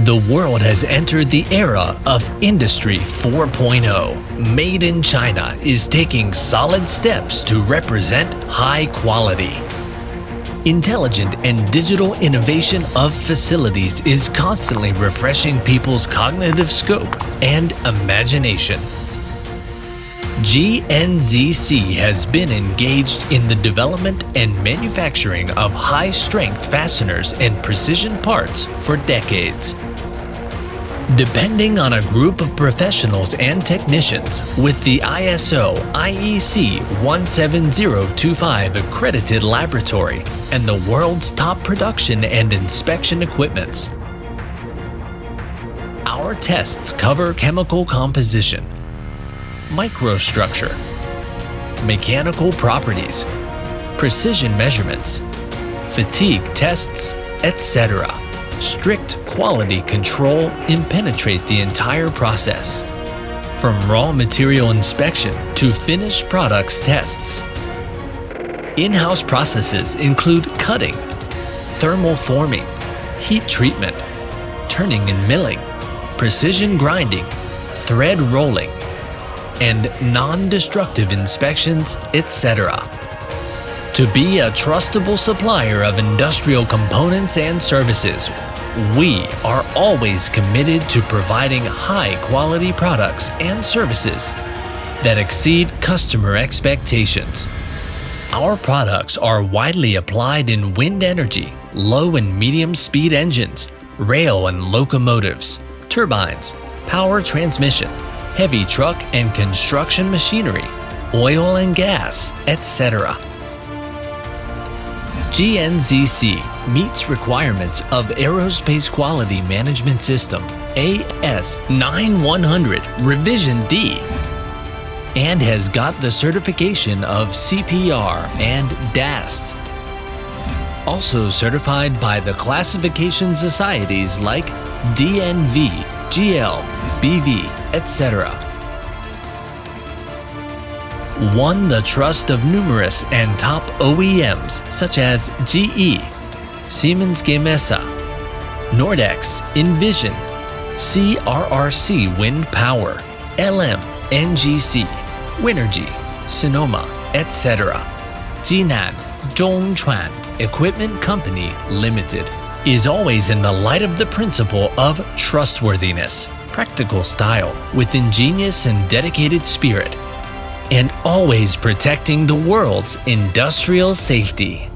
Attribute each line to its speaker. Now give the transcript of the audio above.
Speaker 1: The world has entered the era of Industry 4.0. Made in China is taking solid steps to represent high quality. Intelligent and digital innovation of facilities is constantly refreshing people's cognitive scope and imagination. JNZC has been engaged in the development and manufacturing of high-strength fasteners and precision parts for decades. Depending on a group of professionals and technicians with the ISO IEC 17025 accredited laboratory and the world's top production and inspection equipments. Our tests cover chemical composition, microstructure, mechanical properties, precision measurements, fatigue tests, etc. Strict quality control penetrate the entire process, from raw material inspection to finished products tests. In-house processes include cutting, thermal forming, heat treatment, turning and milling, precision grinding, thread rolling, and non-destructive inspections, etc. To be a trustable supplier of industrial components and services, we are always committed to providing high-quality products and services that exceed customer expectations. Our products are widely applied in wind energy, low and medium-speed engines, rail and locomotives, turbines, power transmission, heavy truck and construction machinery, oil and gas, etc. JNZC meets requirements of Aerospace Quality Management System AS9100 Revision D and has got the certification of CPR and DAST. Also certified by the classification societies like DNV, GL, BV, etc. Won the trust of numerous and top OEMs such as GE, Siemens Gamesa, Nordex, Envision, CRRC Wind Power, LM, NGC, Winergy, Sonoma, etc. Jinan Zhongchuan Equipment Company Limited is always in the light of the principle of trustworthiness, practical style with ingenious and dedicated spirit, and always protecting the world's industrial safety.